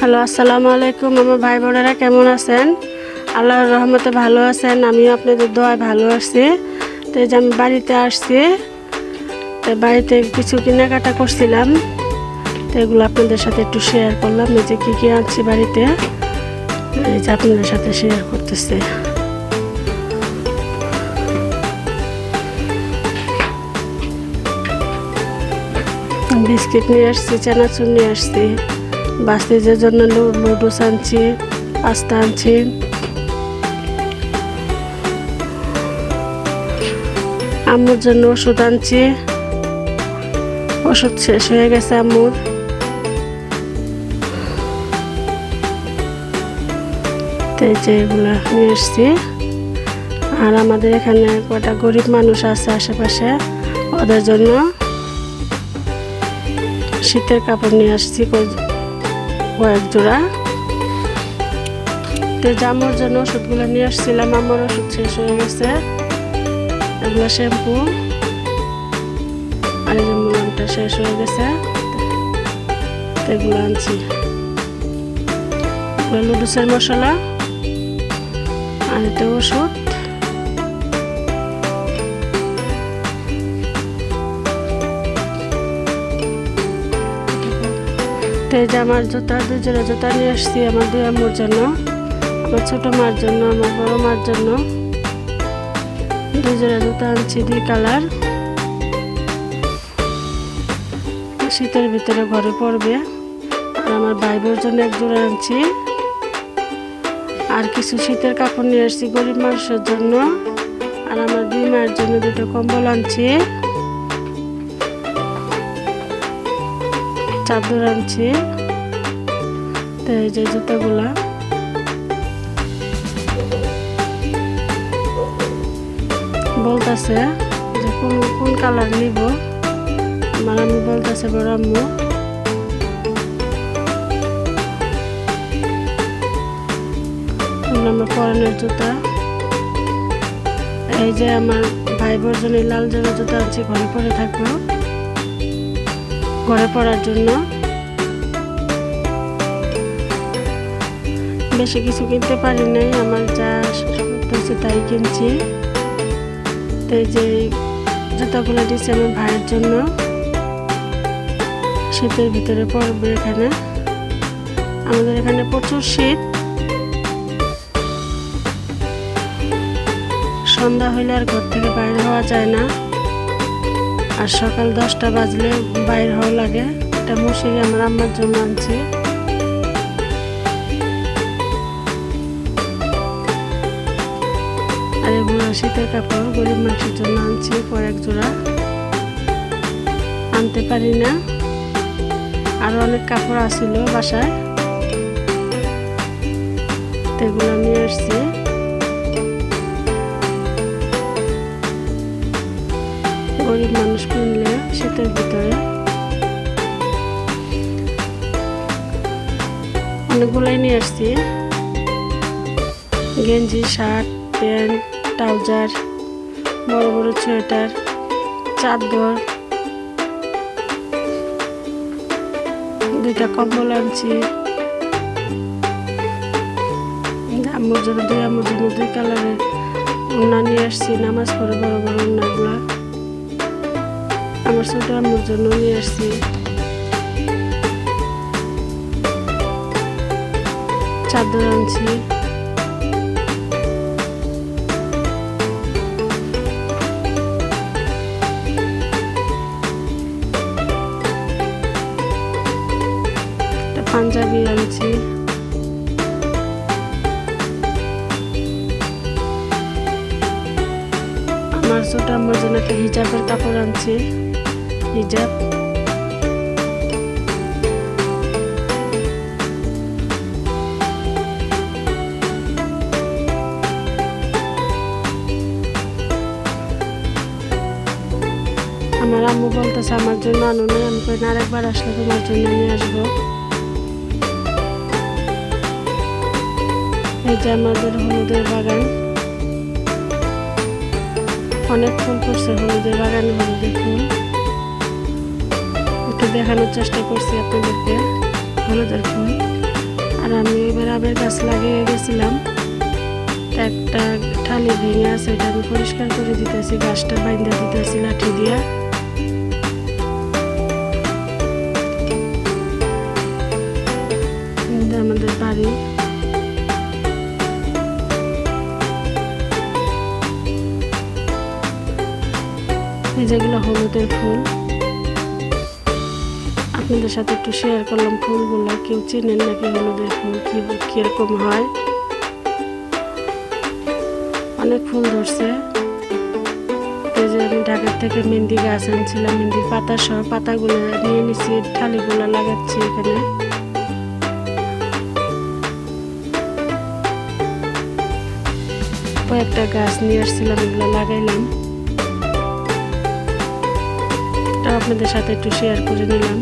Hello, আসসালামু আলাইকুম। আমার ভাই বোনেরা কেমন আছেন? আল্লাহর রহমতে ভালো আছেন। আমিও আপনাদের দোয়ায় ভালো আছি। তো এই যে আমি বাড়িতে আসছি, তো বাড়িতে কিছু কেনাকাটা করছিলাম, তো এগুলো আপনাদের সাথে একটু শেয়ার করলাম। এই যে কী কী আনছি বাড়িতে, এই যে আপনাদের সাথে শেয়ার করতেছি। বিস্কিট নিয়ে আসছি, চানাচুর নিয়ে আসছি, বাচ্চাদের জন্য নুডলস আনছি, পাস্তা আনছি, আম্মুর জন্য ওষুধ আনছি, ওষুধ শেষ হয়ে গেছে আম্মুর। তো এই যে এগুলা নিয়ে আসছি। আর আমাদের এখানে কটা গরিব মানুষ আছে আশেপাশে, ওদের জন্য শীতের কাপড় নিয়ে আসছি কয়েক জোড়া। তো জামুর জন্য ওষুধগুলো নিয়ে আসছিলাম, আমার ওষুধ শেষ হয়ে গেছে। এগুলো শ্যাম্পু আর এই যে মুলামটা শেষ হয়ে গেছে, এগুলো আনছি। নুডলসের মশলা আর এটা ওষুধ। তো এই যে আমার জুতা, দুই জোড়া জুতা নিয়ে আসছি আমার দুই আম্মুর জন্য, আমার ছোট মার জন্য, আমার বড় মার জন্য। দুই জোড়া জুতা আনছি, দুই কালার, শীতের ভিতরে ঘরে পড়বে। আর আমার ভাই বোর জন্য এক জোড়া আনছি। আর কিছু শীতের কাপড় নিয়ে আসছি গরিব মানুষের জন্য। আর আমার দুই মায়ের জন্য দুটো কম্বল আনছি, চাদর আনছি। তো এই যে জুতাগুলা বলতেছে যে কোন কালার নিব, আমার আম্মু বলতেছে, বড় আম্মু। আমার পরনের জুতা। এই যে আমার ভাই বোর জন্য লাল জোড়া জুতা আনছি, ঘরে পরে থাকবো, ঘরে পড়ার জন্য। বেশি কিছু কিনতে পারি নাই, আমার যা হচ্ছে তাই কিনছি। তো এই যে জুতাগুলো দিচ্ছি আমার ভাইয়ের জন্য, শীতের ভিতরে পড়বে। এখানে আমাদের এখানে প্রচুর শীত, সন্ধ্যা হইলে আর ঘর থেকে বাইরে হওয়া যায় না, আর সকাল 10টা বাজলে বাইরে হওয়া লাগে। এটা মশারি আমার আম্মার জন্য আনছি। আর এগুলো শীতের কাপড় গরিব মানুষের জন্য আনছি কয়েক জোড়া, আনতে পারি না। আরো অনেক কাপড় আসছিল বাসায়, এগুলো নিয়ে আসছি। গরিব মানুষ কিনলে শীতের ভিতরে অনেকগুলাই নিয়ে আসছি, গেঞ্জি, শার্ট, প্যান্ট, ট্রাউজার, বড় বড় সোয়েটার, চাদর, দুইটা কম্বল আনছি। আম্মুর জন্য দুই কালারের ওড়না নিয়ে আসছি, নামাজ পড়ে বড় বড় ওড়নাগুলা। আমার ছোট আম্মুর জন্য নিয়ে আসছি চাদর আনছি। পাঞ্জাবি আনছি। আমার ছোট আম্মুর জন্য একটা হিজাবের কাপড় আনছি, হিজাব। আমার আম্মু বলতেছে আমার জন্য আনো না, আমি কই না, আরেকবার আসলে তোমার জন্য নিয়ে আসবো। এই যে আমাদের হলুদের বাগান, অনেক ফুল করছে হলুদের বাগানে, হলুদের ফুল। একটু দেখানোর চেষ্টা করছি আপনাদেরকে হলুদের ফুল। আর আমি এবার আমের গাছ লাগিয়ে গেছিলাম, একটা ঠালি ভেঙে আছে, এটা আমি পরিষ্কার করে দিতেছি, গাছটা বাইন্ধা দিতেছি লাঠি দিয়া। আমাদের বাড়ি যেগুলো হলুদের ফুল, আপনাদের সাথে একটু শেয়ার করলাম ফুলগুলো। কেউ চেনেন নাকি হলুদের ফুল কিরকম হয়? অনেক ফুল ধরছে। এই যে আমি ঢাকা থেকে মেহেন্দি গাছ আনছিলাম, মেহেন্দির পাতা সহ পাতাগুলো নিয়ে নিচ্ছি, ঠালিগুলো লাগাচ্ছি এখানে। কয়েকটা গাছ নিয়ে আসছিলাম, এগুলো লাগাইলাম, আপনাদের সাথে একটু শেয়ার করে নিলাম।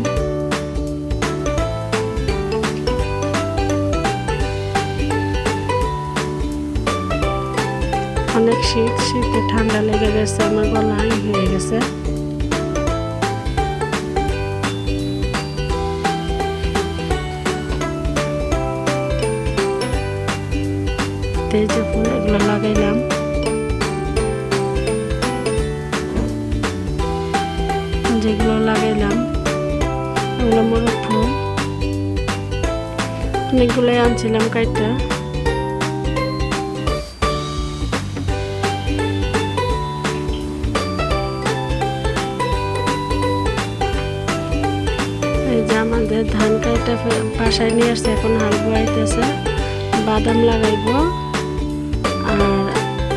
অনেক শীতে ঠান্ডা লেগে গেছে, আমার গলা হয়ে গেছে। এই যে ফুল এগুলো লাগাইলাম, যেগুলো লাগাইলাম ওগুলো মোরগ ফুল, অনেকগুলোই আনছিলাম কাইটা। এই যে আমাদের ধান কাইটা বাসায় নিয়ে আসছে, এখন হাল বোয়াইতেছে, বাদাম লাগাইব আর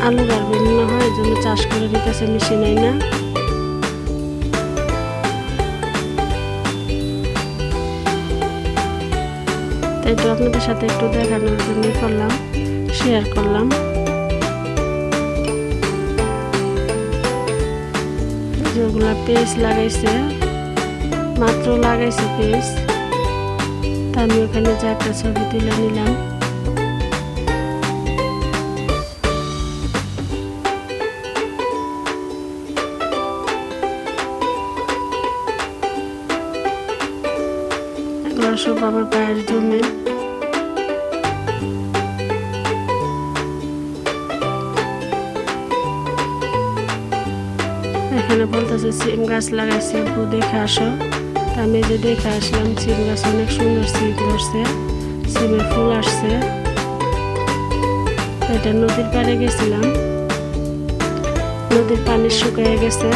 আলু গাড়বে মনে হয়, এই জন্য চাষ করে নিতেছে, মেশিন নাই না। তাই তো আপনাদের সাথে একটু দেখানোর জন্য করলাম, শেয়ার করলাম। যেগুলা পেঁয়াজ লাগাইছে, মাত্র লাগাইছে পেঁয়াজ, তা আমি ওখানে যে একটা ছবি তুলে নিলাম। সব আমার পায়ের জমে। এখানে বলতেছে সিম গাছ লাগাইছি, দেখে আসো। আমি যে দেখে আসলাম, সিম গাছ অনেক সুন্দর সিম ধরছে, সিমের ফুল আসছে। এটা নদীর পাড়ে গেছিলাম, নদীর পানি শুকিয়ে গেছে,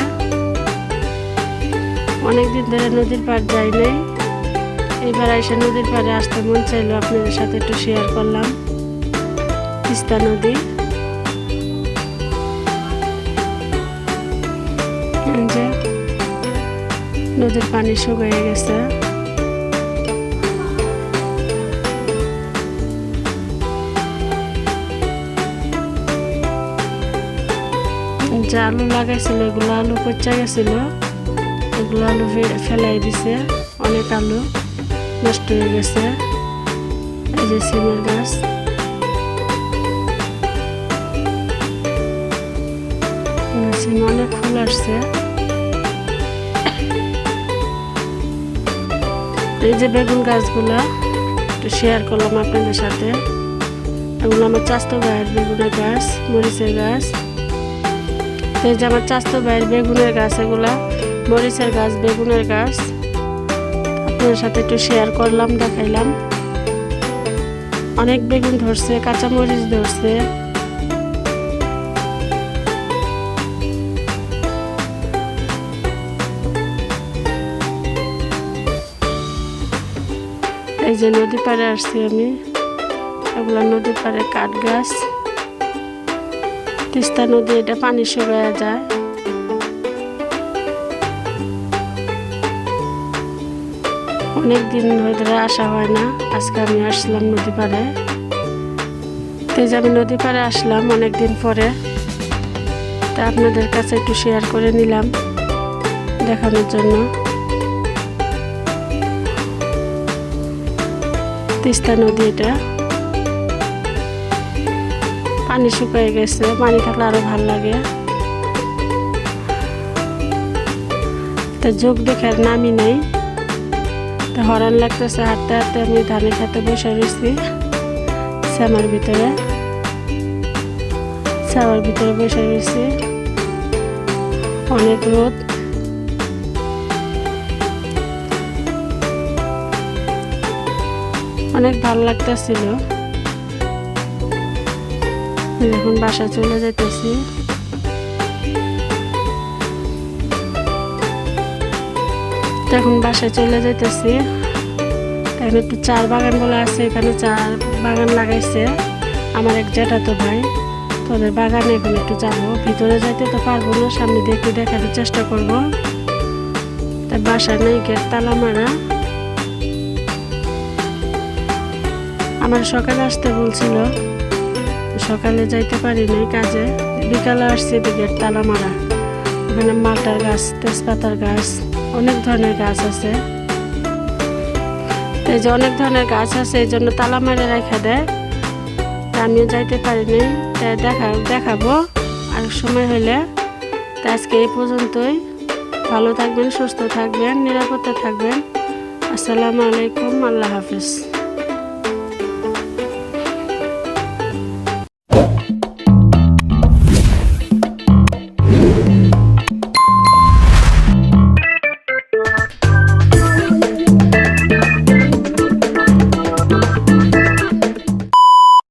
অনেকদিন ধরে নদীর পাড় যাই নাই। এবার এসে নদীর পাড়ে আসতে মন চাইলো, আপনাদের সাথে একটু শেয়ার করলাম। তিস্তা নদী, নদীর পানি শুকিয়ে গেছে। যে আলু লাগাইছিল এগুলো আলু পচা গেছিল, এগুলো আলু ফেলাই দিছে, অনেক আলু নষ্ট হয়ে গেছে। এই যে সিমের গাছ, সিম অনেক ফুল আসছে। এই যে বেগুন গাছগুলা একটু শেয়ার করলাম আপনাদের সাথে। এগুলো আমার চাস্তো ভাইয়ের বেগুনের গাছ, মরিচের গাছ। এই যে আমার চাস্তো ভাইয়ের বেগুনের গাছ, এগুলা মরিচের গাছ, বেগুনের গাছ। আপনাদের সাথে একটু শেয়ার করলাম, দেখাইলাম। অনেক বেগুন ধরছে, কাঁচা মরিচ ধরছে। এই যে নদী পাড়ে আসছি আমি, এগুলা নদীর পাড়ে কাঠ গাছ। তিস্তা নদী, এটা পানি শুকায়া যায়। অনেকদিন ধরে আসা হয় না, আজকে আমি আসলাম নদী পাড়ে। এই যে আমি নদী পাড়ে আসলাম অনেকদিন পরে, তা আপনাদের কাছে একটু শেয়ার করে নিলাম দেখানোর জন্য। তিস্তা নদী, এটা পানি শুকিয়ে গেছে, পানি থাকলে আরো ভালো লাগে। তা যোগ দেখার নামই নেই, তো হরান লাগতেছে হাঁটতে হাঁটতে। আমি ধানের খেতে বসে রয়েছি শ্যামার ভিতরে বসে রয়েছি। অনেক রোদ, অনেক ভালো লাগতেছিল। এখন বাসা চলে যাইতেছি। এখন বাসায় চলে যাইতেছি। এখন একটু চার বাগান বলে আছে, এখানে চার বাগান লাগাইছে আমার এক জ্যাঠাতো ভাই। তোদের বাগানে এখন একটু যাবো, ভিতরে যাইতে তো পারবো না, সামনে দিয়ে একটু দেখার চেষ্টা করবো। তাই বাসা নেই, গেট তালা মারা। আমার সকালে আসতে বলছিল, সকালে যাইতে পারি নাই কাজে, বিকালে আসছি, গেট তালা মারা। ওখানে মালটার গাছ, তেজপাতার গাছ, অনেক ধরনের গাছ আছে। এই যে অনেক ধরনের গাছ আছে, এই জন্য তালা মেরে রেখে দেয়। আমিও যাইতে পারিনি, তাই দেখাবো আর সময় হলে। তো আজকে এই পর্যন্তই। ভালো থাকবেন, সুস্থ থাকবেন, নিরাপদে থাকবেন। আসসালামু আলাইকুম, আল্লাহ হাফেজ।